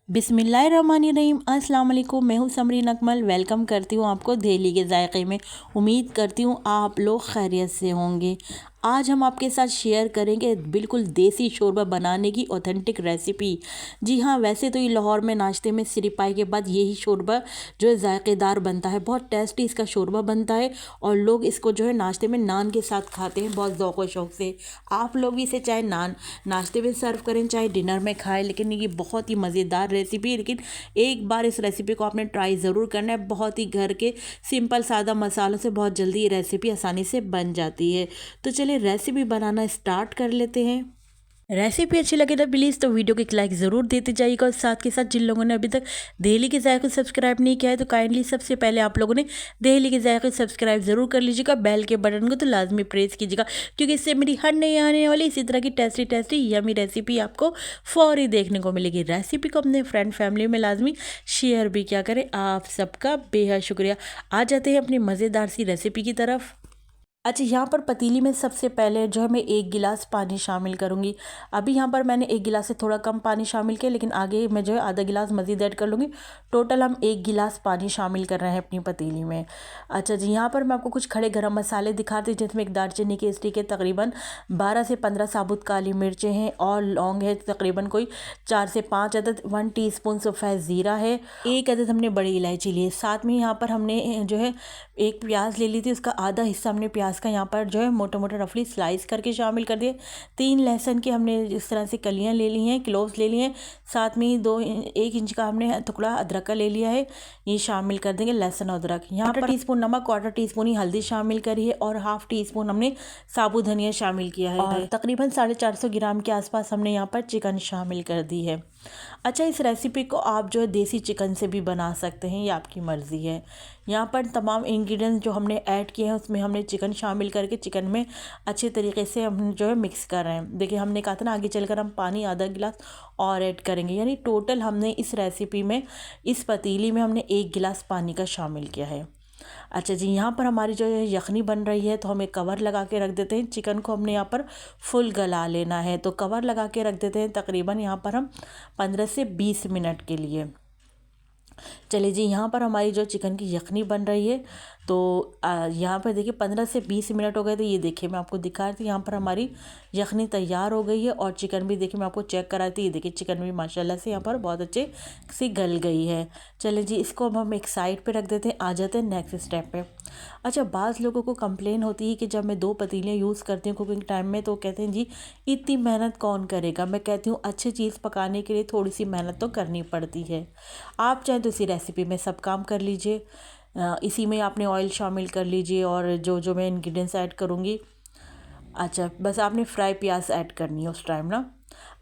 बिस्मिल्लाहिर्रहमानिर्रहीम। अस्सलाम वालेकुम। मैं हूँ समरीन अकमल। वेलकम करती हूँ आपको दिल्ली के जायके में। उम्मीद करती हूँ आप लोग खैरियत से होंगे। आज हम आपके साथ शेयर करेंगे बिल्कुल देसी शोरबा बनाने की ऑथेंटिक रेसिपी। जी हाँ, वैसे तो ये लाहौर में नाश्ते में सिरपाई के बाद यही शोरबा जो है ज़ायकेदार बनता है। बहुत टेस्टी इसका शोरबा बनता है और लोग इसको जो है नाश्ते में नान के साथ खाते हैं बहुत ज़ौक़ व शौक़ से। आप लोग भी इसे चाहे नाश्ते में सर्व करें चाहे डिनर में खाएं, लेकिन ये बहुत ही मज़ेदार रेसिपी है। लेकिन एक बार इस रेसिपी को आपने ट्राई ज़रूर करना है। बहुत ही घर के सिंपल सादा मसालों से बहुत जल्दी ये रेसिपी आसानी से बन जाती है। तो चलिए रेसिपी बनाना स्टार्ट कर लेते हैं। रेसिपी अच्छी लगे तो प्लीज़ तो वीडियो को एक लाइक ज़रूर देते जाइएगा और साथ के साथ जिन लोगों ने अभी तक दहली के ज़ायके सब्सक्राइब नहीं किया है तो काइंडली सबसे पहले आप लोगों ने दहली के ज़ायके सब्सक्राइब ज़रूर कर लीजिएगा। बेल के बटन को तो लाजमी प्रेस कीजिएगा, क्योंकि इससे मेरी हर नई आने वाली इसी तरह की टेस्टी यमी रेसिपी आपको फौरी देखने को मिलेगी। रेसिपी को अपने फ्रेंड फैमिली में लाजमी शेयर भी क्या करें। आप सबका बेहद शुक्रिया। आ जाते हैं अपनी मज़ेदार सी रेसिपी की तरफ। अच्छा, यहाँ पर पतीली में सबसे पहले जो है मैं 1 गिलास पानी शामिल करूँगी। अभी यहाँ पर मैंने 1 गिलास से थोड़ा कम पानी शामिल किया, लेकिन आगे मैं जो है आधा गिलास मज़ीद ऐड कर लूँगी। टोटल हम 1 गिलास पानी शामिल कर रहे हैं अपनी पतीली में। अच्छा जी, यहाँ पर मैं आपको कुछ खड़े गरम मसाले दिखाती हूँ, जिसमें एक दालचीनी के स्टिक है, तकरीबन 12 से 15 साबुत काली मिर्चें हैं और लौंग है तकरीबन कोई 4 से 5 अदद, 1 टीस्पून सफ़ेद ज़ीरा है, 1 अदद हमने बड़ी इलायची ली है। साथ में यहाँ पर हमने जो है एक प्याज ले ली थी, उसका आधा हिस्सा हमने प्याज का यहाँ पर जो है मोटे मोटे रफली स्लाइस करके शामिल कर दिए। 3 लहसुन की हमने इस तरह से कलियाँ ले ली हैं, क्लोव्स ले लिए हैं। साथ में 1 इंच का हमने टुकड़ा अदरक का ले लिया है, ये शामिल कर देंगे लहसुन अदरक। यहाँ पर टीस्पून नमक, 1/4 टीस्पून ही हल्दी शामिल करी है और 1/2 टीस्पून हमने साबुत धनिया शामिल किया है और तकरीबन 450 ग्राम के आसपास हमने यहाँ पर चिकन शामिल कर दी है। अच्छा, इस रेसिपी को आप जो है देसी चिकन से भी बना सकते हैं, ये आपकी मर्ज़ी है। यहाँ पर तमाम इंग्रेडिएंट्स जो हमने ऐड किए हैं उसमें हमने चिकन शामिल करके चिकन में अच्छे तरीके से हम जो है मिक्स कर रहे हैं। देखिए, हमने कहा था ना आगे चलकर हम पानी आधा गिलास और ऐड करेंगे, यानी टोटल हमने इस रेसिपी में इस पतीली में हमने 1 गिलास पानी का शामिल किया है। अच्छा जी, यहाँ पर हमारी जो है यखनी बन रही है तो हम एक कवर लगा के रख देते हैं। चिकन को हमने यहाँ पर फुल गला लेना है, तो कवर लगा के रख देते हैं तकरीबन यहाँ पर हम 15 से 20 मिनट के लिए। चलिए जी, यहाँ पर हमारी जो चिकन की यखनी बन रही है तो यहाँ पर देखिए 15 से 20 मिनट हो गए। तो ये देखिए मैं आपको दिखा रही थी, यहाँ पर हमारी यखनी तैयार हो गई है और चिकन भी देखिए मैं आपको चेक करा थी। ये देखिए चिकन भी माशाल्लाह से यहाँ पर बहुत अच्छे से गल गई है। चलिए जी, इसको अब हम एक साइड पे रख देते हैं। आ जाते हैं नेक्स्ट स्टेप पे। अच्छा, बाज़ लोगों को कंप्लेन होती है कि जब मैं 2 पतीलियाँ यूज़ करती हूँ कुकिंग टाइम में तो कहते हैं जी इतनी मेहनत कौन करेगा। मैं कहती हूँ अच्छी चीज़ पकाने के लिए थोड़ी सी मेहनत तो करनी पड़ती है। आप चाहें तो इसी रेसिपी में सब काम कर लीजिए। इसी में आपने ऑयल शामिल कर लीजिए और जो जो मैं इंग्रेडिएंट्स ऐड करूँगी। अच्छा, बस आपने फ्राई प्याज ऐड करनी है उस टाइम ना।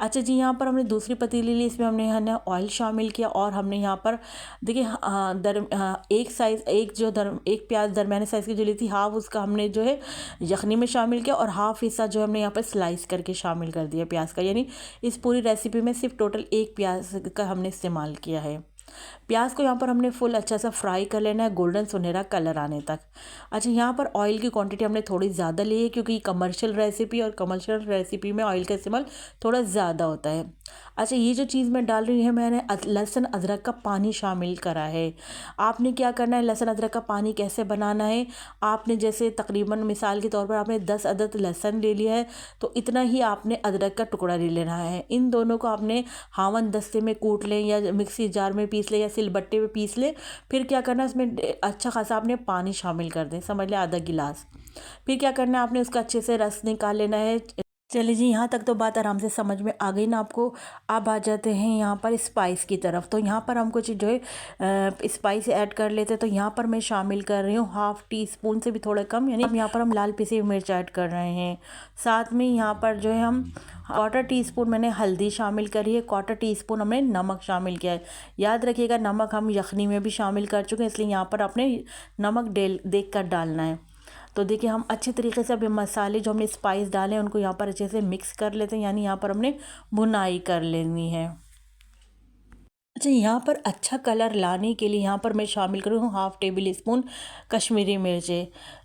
अच्छा जी, यहाँ पर हमने दूसरी पतीली ली, इसमें हमने है ना ऑयल शामिल किया और हमने यहाँ पर देखिए एक प्याज दरमियाने साइज़ की जो ली थी, हाफ उसका हमने जो है यखनी में शामिल किया और हाफ हिस्सा जो हमने यहाँ पर स्लाइस करके शामिल कर दिया प्याज का। यानी इस पूरी रेसिपी में सिर्फ टोटल 1 प्याज का हमने इस्तेमाल किया है। प्याज को यहाँ पर हमने फुल अच्छा सा फ्राई कर लेना है, गोल्डन सुनहरा कलर आने तक। अच्छा, यहाँ पर ऑयल की क्वांटिटी हमने थोड़ी ज़्यादा ली है, क्योंकि कमर्शियल रेसिपी और कमर्शियल रेसिपी में ऑयल का इस्तेमाल थोड़ा ज़्यादा होता है। अच्छा, ये जो चीज़ मैं डाल रही है, मैंने लहसुन अदरक का पानी शामिल करा है। आपने क्या करना है, लहसुन अदरक का पानी कैसे बनाना है, आपने जैसे तकरीबन मिसाल के तौर पर आपने 10 अदद लहसुन ले लिया है तो इतना ही आपने अदरक का टुकड़ा ले लेना है। इन दोनों को आपने हावन दस्ते में कूट लें या मिक्सी जार में पीस ले या सिलबट्टे में पीस ले। फिर क्या करना है, उसमें अच्छा खासा आपने पानी शामिल कर दें, समझ लें आधा गिलास। फिर क्या करना है, आपने उसका अच्छे से रस निकाल लेना है। चलिए जी, यहाँ तक तो बात आराम से समझ में आ गई ना आपको। अब आ जाते हैं यहाँ पर स्पाइस की तरफ। तो यहाँ पर हम कुछ जो है स्पाइस ऐड कर लेते हैं। तो यहाँ पर मैं शामिल कर रही हूँ 1/2 टीस्पून से भी थोड़ा कम, यानी यहाँ पर हम लाल पिसी हुई मिर्च ऐड कर रहे हैं। साथ में यहाँ पर जो है हम 1/4 टीस्पून मैंने हल्दी शामिल करी है, 1/4 टीस्पून हमने नमक शामिल किया है। याद रखिएगा नमक हम यखनी में भी शामिल कर चुके हैं, इसलिए यहाँ पर आपने नमक देख कर डालना है। तो देखिए हम अच्छे तरीके से अभी मसाले जो हमने स्पाइस डाले हैं उनको यहाँ पर अच्छे से मिक्स कर लेते हैं, यानी यहाँ पर हमने भुनाई कर लेनी है। अच्छा, यहाँ पर अच्छा कलर लाने के लिए यहाँ पर मैं शामिल करूँ 1/2 टेबल स्पून कश्मीरी मिर्चें।